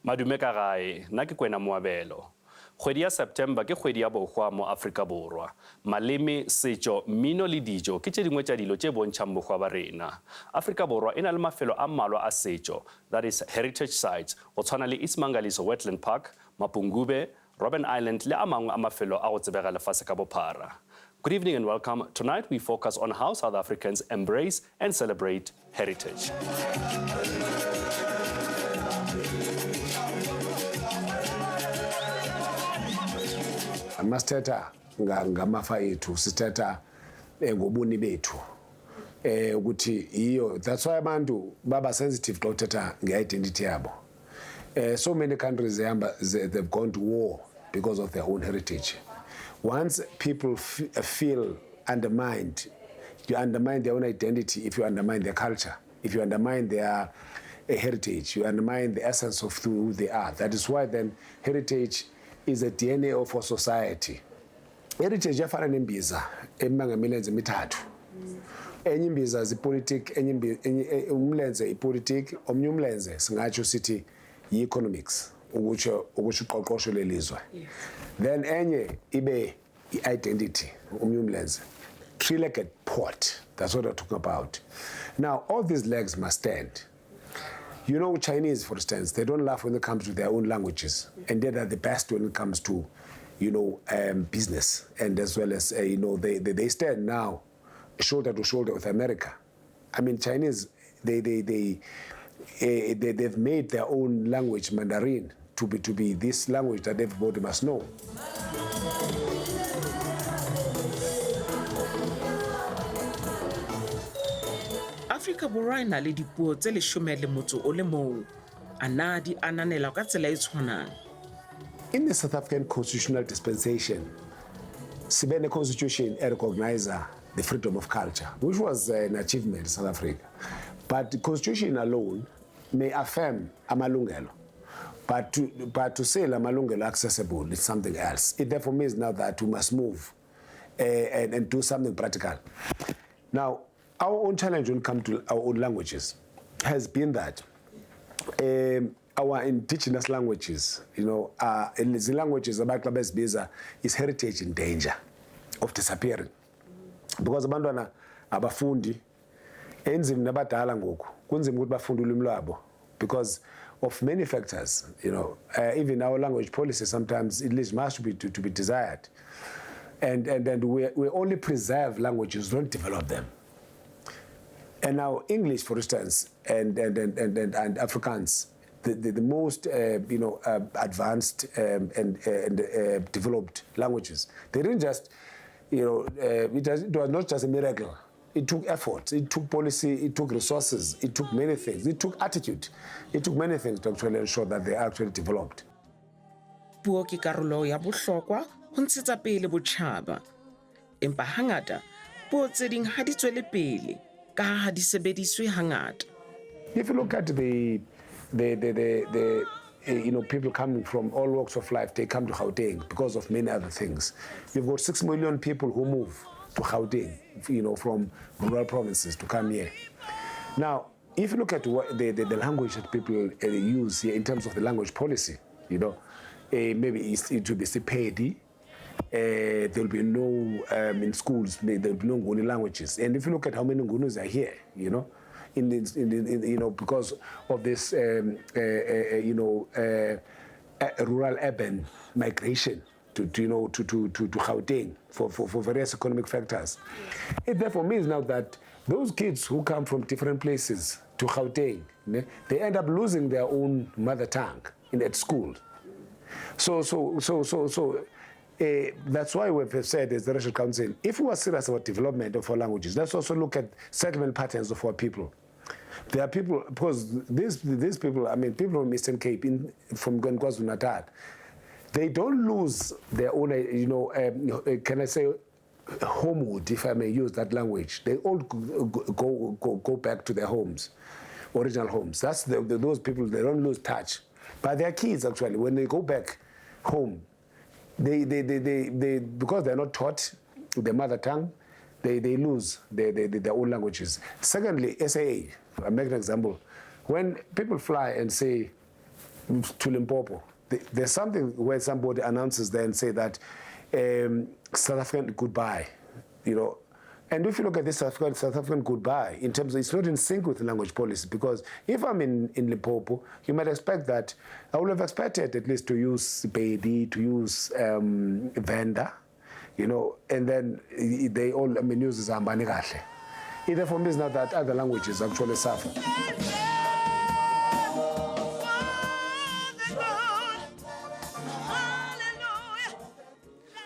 Madume ka gae, nna ke Kwena Moabelo. Kgwedi ya September ke kgwedi ya bokgwa mo Afrika Borwa. Maleme, setso, mmino le dijo ke tše dingwe tša dilo tše bontšhang bokgwa ba rena. Afrika Borwa e na le mafelo a mmalwa a setso, that is heritage sites, go tshwana le iSimangaliso Wetland Park, Mapungubwe, Robben Island le a mangwe a mafelo a go tsebega lefatshe ka bophara. Good evening and welcome. Tonight we focus on how South Africans embrace and celebrate heritage. Masithetha ngamafa ethu sithetha ngobuni bethu ukuthi iyo that's why abantu baba sensitive xa uthetha ngeidentity yabo. So many countries they've gone to war because of their own heritage. Once people feel undermined, you undermine their own identity. If you undermine their culture, if you undermine their heritage, you undermine the essence of who they are. That is why then heritage is a DNA of a society. Heritage yafana nembiza emangamilenze emithathu. Enye imbiza zipolitik, enye umlenze ipolitik, omnye umlenze singatsho sithi yi-economics, ukutsho uqoqosho lelizwe. Then enye ibe i-identity, omnye umlenze. Three-legged pot, that's what I'm talking about. Now, all these legs must stand. You know, Chinese, for instance, they don't laugh when it comes to their own languages, and they're the best when it comes to, you know, business, and as well as, you know, they stand now shoulder to shoulder with America. I mean, Chinese, they've made their own language, Mandarin, to be this language that everybody must know. Afrika Borwa ena le dipuo tse 11 ana di ananela ka tsela e tshwanang. In the South African constitutional dispensation, the constitution recognizes the freedom of culture, which was an achievement in South Africa. But the constitution alone may affirm amalungelo. But to say amalungelo accessible is something else. It therefore means now that we must move and do something practical. Now, our own challenge when it comes to our own languages has been that our indigenous languages, you know, the languages about Klabesbiza is heritage in danger of disappearing. Because abantwana abafundi enzima nabadala ngoku kunzima ukuthi bafunde ulimi lwabo because of many factors, you know. Even our language policy sometimes it leaves much to be desired. And we only preserve languages, don't develop them. And now English, for instance, and Afrikaans, the most you know, advanced and developed languages. They didn't just, you know, it was not just a miracle. It took effort, it took policy, it took resources, it took many things, it took attitude, it took many things to actually ensure that they actually developed. Puo ke karolo ya bohlokwa ho ntshetsa pele botjhaba. Empa hangata puo tse ding ha di tswele pele ka ha di sebediswe hangata. If you look at the you know, people coming from all walks of life, they come to Gauteng because of many other things. You've got 6 million people who move to Gauteng, you know, from rural provinces to come here. Now, if you look at what the language that people use here in terms of the language policy, you know, maybe it will be Sepedi. There will be no, in schools, there will be no Nguni languages. And if you look at how many Ngunus are here, you know, in you know, because of this, you know, rural-urban migration to you know, to Gauteng for various economic factors. It therefore means now that those kids who come from different places to Gauteng, they end up losing their own mother tongue at school. So that's why we've said as the National Council, if we are serious about development of our languages, let's also look at settlement patterns of our people. There are people, because these people, I mean, people from Eastern Cape, from KwaZulu-Natal, they don't lose their own, you know, can I say, homewood, if I may use that language. They all go back to their homes, original homes. That's those people, they don't lose touch. But their kids, actually, when they go back home, they because they're not taught their mother tongue, they lose their own languages. Secondly, SAA, I'll make an example. When people fly and say, to Limpopo. There's something where somebody announces there and say that South African goodbye, you know. And if you look at this South African goodbye, in terms of, it's not in sync with language policy, because if I'm in Limpopo, you might expect that, I would have expected at least to use baby, to use venda, you know, and then they all, I mean, use Zambani kahle. Either for me, it's not that other languages actually suffer.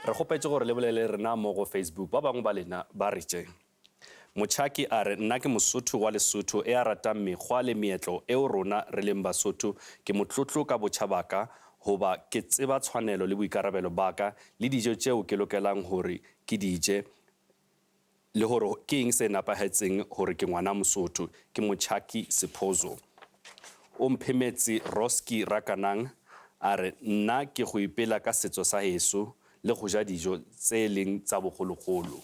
Re gopetse gore le bolele rena mo go Facebook ba bangwe ba lena ba re tse Motšhaki a re nna ke Mosotho wa Lesotho e a ratang mekgwa le meetlo eo rona re leng Basotho ke motlotlo ka botjhabaka hoba ke tseba tshwanelo le boikarabelo baka le dijo tseo ke lokelang hore ke dije le hore ke eng se napahetseng hore ke ngwana Mosotho ke Motšhaki Sephozo o mphemetsi Roski Rakanang a re nna ke go ipela ka setso sa heso le go ja dijo tse leng tsa bogologolo.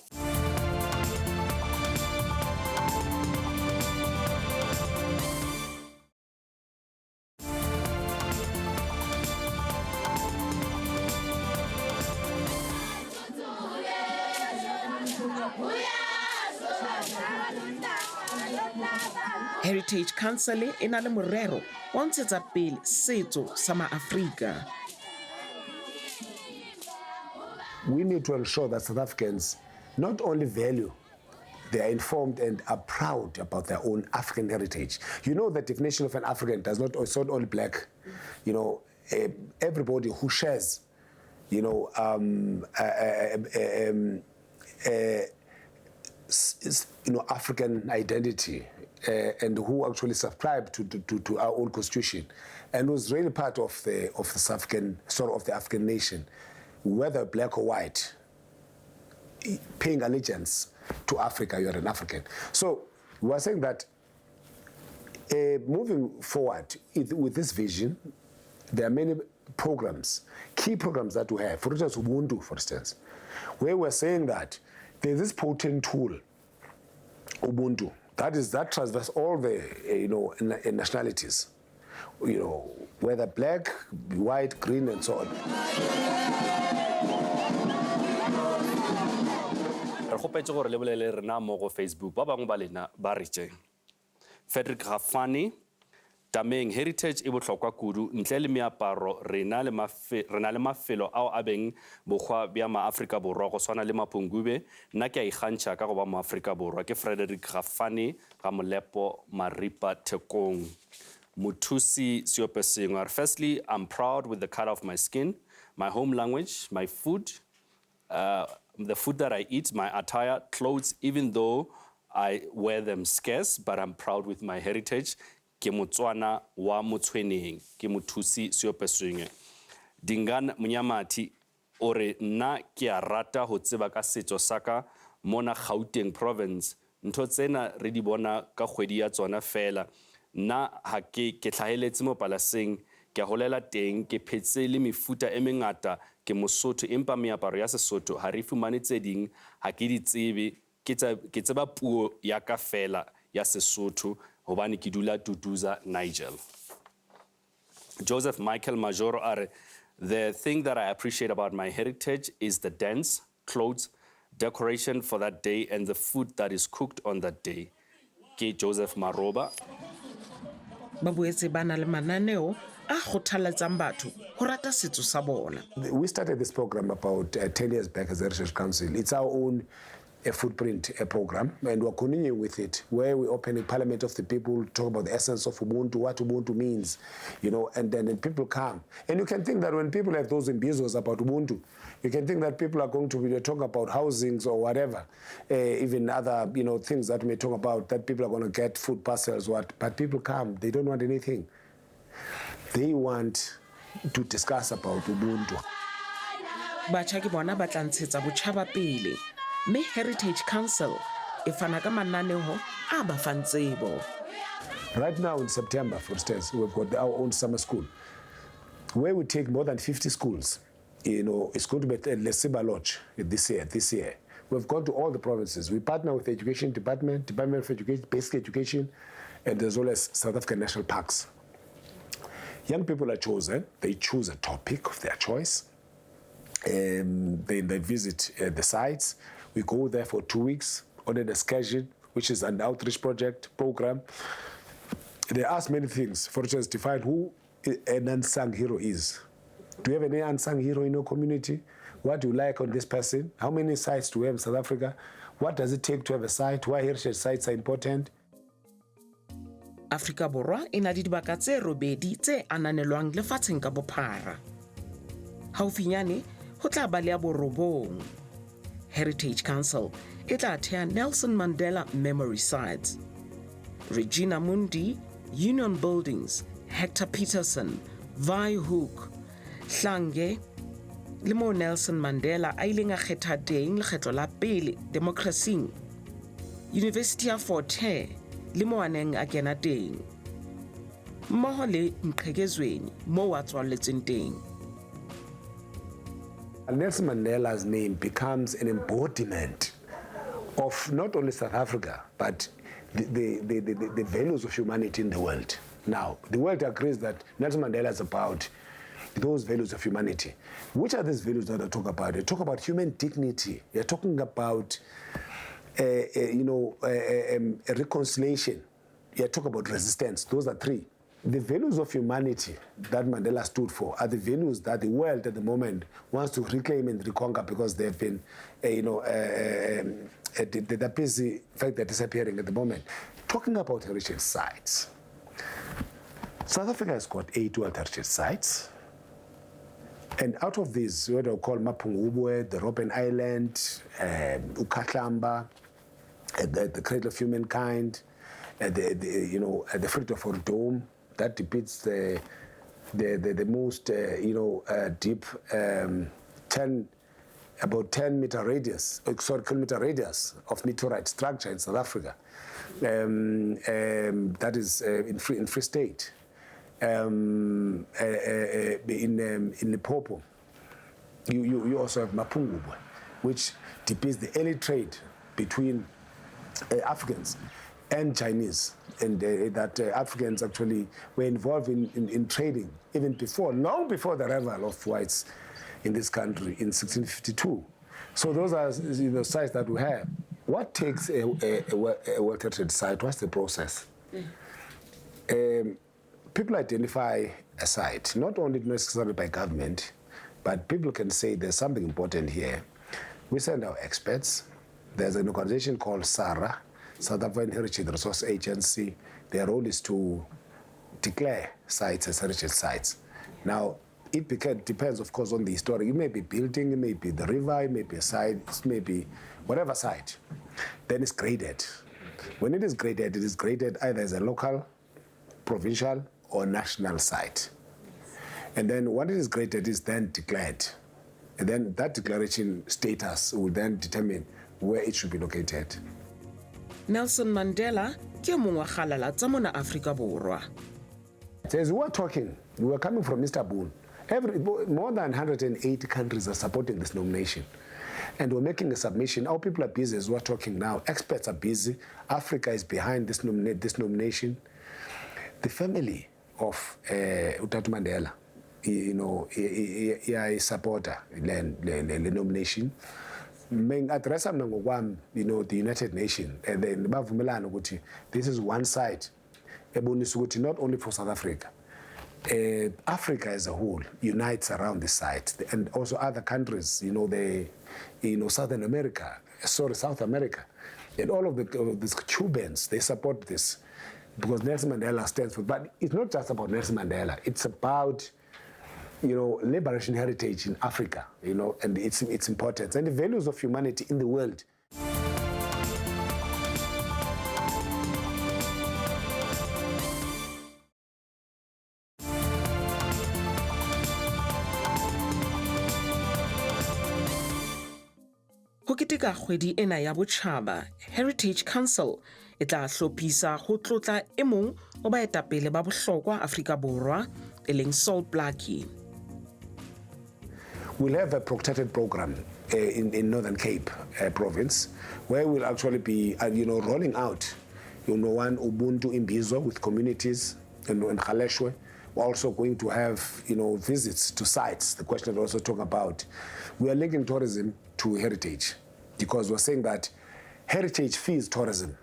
Heritage Council e na le morero wa ho ntshetsa pele setso sa maAfrika. We need to ensure that South Africans not only value, they are informed and are proud about their own African heritage. You know, the definition of an African does not, it's not only black. You know, everybody who shares, you know, African identity and who actually subscribe to our own constitution and was really part of the South African, sort of the African nation, whether black or white, paying allegiance to Africa, you're an African. So we're saying that moving forward with this vision, there are many programs, key programs that we have. For instance, Ubuntu, for instance, where we're saying that there's this potent tool, Ubuntu, that transfers all the nationalities, you know, whether black, white, green, and so on. Re gopetse gore le bolele rena mo go Facebook ba bangwe ba lena ba re tse Frederick Gafani tameng heritage e botlhokwa kudu ntle le meaparo rena le mafelo ao a beng bogwa bja maAfrika Borwa go swana le Mapungubwe nna ke a igantšha ka go ba maAfrika Borwa ke Frederick Gafani ga Molepo Maripa Thekong Muthusi Siopesengwa. Firstly, I'm proud with the color of my skin, my home language, my food, the food that I eat, my attire, clothes, even though I wear them scarce, but I'm proud with my heritage. Ke Motswana wa Motshweneng, ke Muthusi Siopesengwa. Dingan Munyamati ore nna ke a rata ho tseba ka setso saka mona Gauteng province. Ntho tsena re di bona ka kgwedi ya tsona fela. Nna ha ke tlhaheletse mo palaseng ke holela teng ke phetse le mefuta e mengata ke Mosotho empa meaparo ya Sesotho ha re fumane tse ding ha ke di tsebe ke tseba puo ya ka fela ya Sesotho hobane ke dula Duduza Nigel. Joseph Michael Majoro are the thing that I appreciate about my heritage is the dance, clothes, decoration for that day and the food that is cooked on that day. Ke Joseph Maroba. Ba boetse ba na le mananeo a kgothaletsang batho ho rata setso sa bona. We started this program about 10 years back as a Heritage Council. It's our own footprint program, and we're continuing with it, where we open a Parliament of the People, talk about the essence of Ubuntu, what Ubuntu means, you know, and then people come. And you can think that when people have those imbizos about Ubuntu, you can think that people are going to be talking about housings or whatever, even other, you know, things that we may talk about, that people are going to get food parcels, but people come, they don't want anything. They want to discuss about Ubuntu. Batjha ke bona ba tla ntshetsa botjhaba pele. Me Heritage Council e fana ka mananeo a ba fang tsebo. Right now in September, for instance, we've got our own summer school where we take more than 50 schools. You know, it's going to be at Lesiba Lodge this year. We've gone to all the provinces. We partner with the Education Department, Department of Education, Basic Education, and as well as South African National Parks. Young people are chosen. They choose a topic of their choice. They visit the sites. We go there for 2 weeks on an excursion, which is an outreach program. They ask many things. For instance, define who an unsung hero is. Do you have any unsung hero in your community? What do you like on this person? How many sites do we have in South Africa? What does it take to have a site? Why heritage sites are important? Afrika Borwa e na le dibaka tse robedi tse ananelwang lefatsheng ka bophara. Haufinyane ho tla ba le ya borobong. Heritage Council e tla thea Nelson Mandela Memory Sites. Regina Mundi, Union Buildings, Hector Peterson, Vi Hook, Hlange, le mo Nelson Mandela a ileng a kgetha teng lekgetlo la pele democracy. University of Fort Hare le mo a neng a kena teng. Mmoho le Mqhekezweni mo a tswaletseng teng. Nelson Mandela's name becomes an embodiment of not only South Africa, but the values of humanity in the world. Now, the world agrees that Nelson Mandela is about those values of humanity. Which are these values that I talk about? I talk about human dignity. You're talking about, a reconciliation. You're talking about resistance. Those are three. The values of humanity that Mandela stood for are the values that the world at the moment wants to reclaim and reconquer because they've been, they're busy, in fact, they're disappearing at the moment. Talking about heritage sites, South Africa has got 8 World Heritage Sites. And out of these, what I call Mapungubwe, the Robben Island, Ukahlamba, the Cradle of Humankind, the Fruit Dome, that depicts the most deep about 10-meter radius, kilometer radius of meteorite structure in South Africa. That is in Free State. In Limpopo, you also have Mapungubwe, which depicts the early trade between Africans and Chinese, and that Africans actually were involved in trading even before, long before the arrival of whites in this country in 1652. So those are the sites that we have. What takes a World Heritage Site? What's the process? People identify a site, not only necessarily by government, but people can say there's something important here. We send our experts. There's an organization called SARA, South African Heritage Resource Agency. Their role is to declare sites as heritage sites. Now, it depends, of course, on the history. It may be building, it may be the river, it may be a site, it may be whatever site. Then it's graded. When it is graded either as a local, provincial, or national site. And then what it is graded is then declared. And then that declaration status will then determine where it should be located. Nelson Mandela ke mongwe khalala tsa mona Afrika Borwa. As we were talking, we were coming from Istanbul. More than 180 countries are supporting this nomination. And we're making a submission. Our people are busy as we're talking now. Experts are busy. Africa is behind this nomination. The family of Utatu Mandela, I support the nomination. Address the United Nations, and then this is one side, not only for South Africa. Africa as a whole unites around this site, and also other countries, South America, and all of the Cubans, they support this. Because Nelson Mandela stands for, but it's not just about Nelson Mandela. It's about, liberation heritage in Africa, and its importance and the values of humanity in the world. Ho keteka kgwedi ena ya botjhaba, Heritage Council e tla hlophisa ho tlotla e mong o baetapele ba bohlokwa Afrika Borwa, e leng Salt Blackie. We'll have a protected program in Northern Cape province, where we'll actually be, rolling out, one Ubuntu Imbizo with communities in Kgaleshwe, We're also going to have, visits to sites, the question that we're also talking about. We are linking tourism to heritage because we're saying that heritage feeds tourism.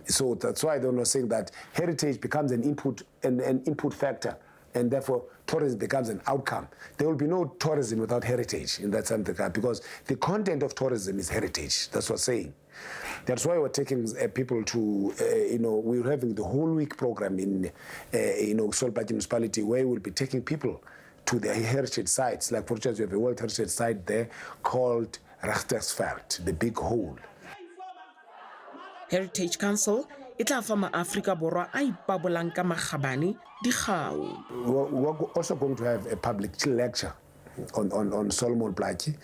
So that's why they're not saying that heritage becomes an input factor, and therefore tourism becomes an outcome. There will be no tourism without heritage in that sense, because the content of tourism is heritage. That's what we're saying. That's why we're taking people to, we're having the whole week program in, Solbati municipality, where we'll be taking people to the heritage sites. Like, for instance, we have a World Heritage site there called Rechtersveld, the big hole. Heritage Council e tla fa ma-Afrika Borwa a ipabolang ka makgabane dikgau. We're also going to have a public lecture on Solomon Blackie,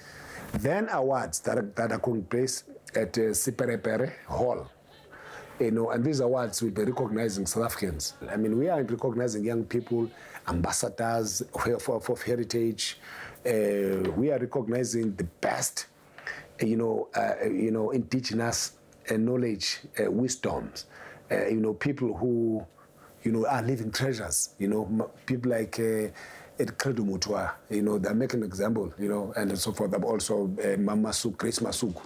then awards that are taking place at Siperepere Hall. And these awards will be recognizing South Africans. I mean, we are recognizing young people, ambassadors of heritage. We are recognizing the best, indigenous knowledge, wisdoms. People who, are living treasures. People like Credo Mutwa, they're making an example, and so forth. Also, Mama Suk, Grace Masuk.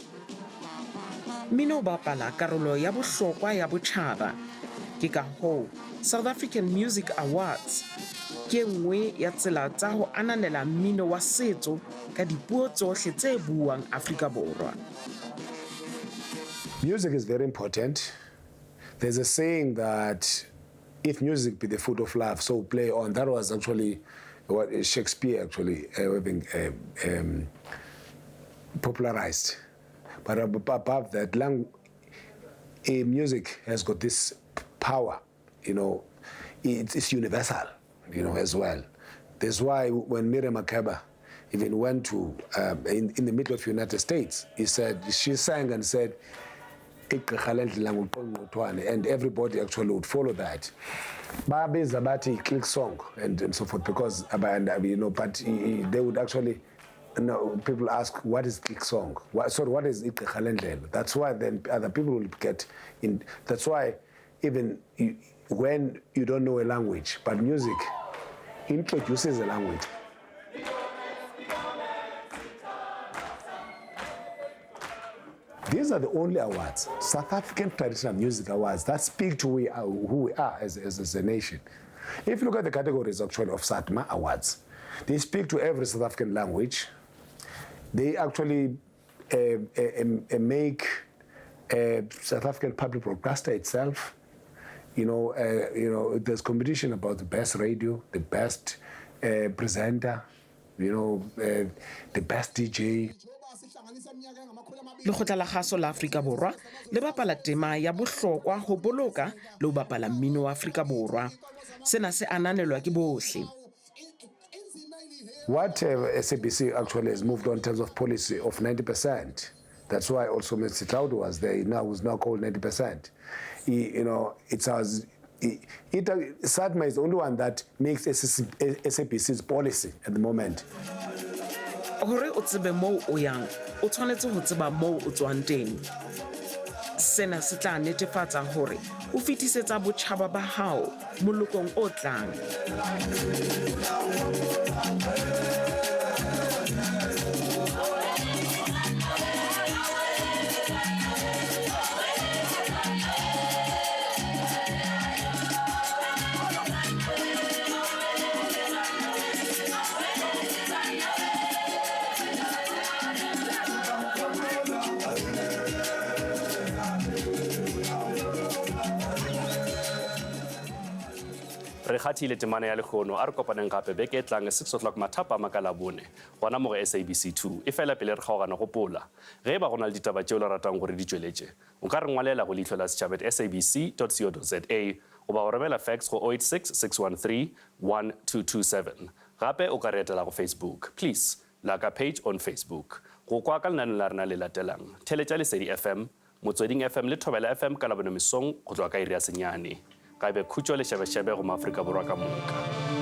Mino bapala karolo ya bohlokwa ya botjhaba ke ka hoo South African Music Awards ke nngwe ya tsela tsa ho ananela mmino wa setso ka dipuo tsohle tse buang Afrika Borwa. Music is very important. There's a saying that if music be the food of love, so play on. That was actually what Shakespeare actually popularized. But above that, music has got this power, it's universal, as well. That's why when Miriam Makeba even went to, in the middle of the United States, she sang and said, and everybody actually would follow that. Babi is about a click song and so forth, because, but they would actually, people ask, what is click song? What is it? That's why then other people will get in. That's why even when you don't know a language, but music introduces a language. These are the only awards, South African Traditional Music Awards, that speak to who we are as a nation. If you look at the categories actually of SATMA Awards, they speak to every South African language. They actually make South African public broadcaster itself. There's competition about the best radio, the best presenter, the best DJ. Lekgotla la Kgaso la Afrika Borwa le bapala tema ya bohlokwa ho boloka le ho bapala mmino wa Afrika Borwa. Sena se ananelwa ke bohle. What SABC actually has moved on in terms of policy of 90%. That's why also Mr. Cloud was there. Was now called 90%. SATMA is the only one that makes SABC's policy at the moment. Hore o tsebe moo o yang, o tshwanetse ho tseba moo o tswang teng. Sena se tla netefatsa hore o fetisetsa botjhaba ba hao molokong o tlang. Re kgathile temana ya lekgono a re kopaneng gape beke e tlang 6 o'clock mathapa makalabone gona mo go SABC 2 e fela pele re kgaogana gopola ge ba gona le ditaba tšeo le ratang gore di tšweletše o ka re ngwalela go leihlo la sechaba @sabc.co.za goba go romela fax go 086 613 1227 gape o ka re etela go Facebook. Please like our page on Facebook. Go kwa ka lenane la rena le latelang theletša Lesedi FM, Motsweding FM le Thobela FM ka labone mesong go tloa ka iri ya senyane. Ka be khutšo le šebešebe go Maafrika Borwa ka moka.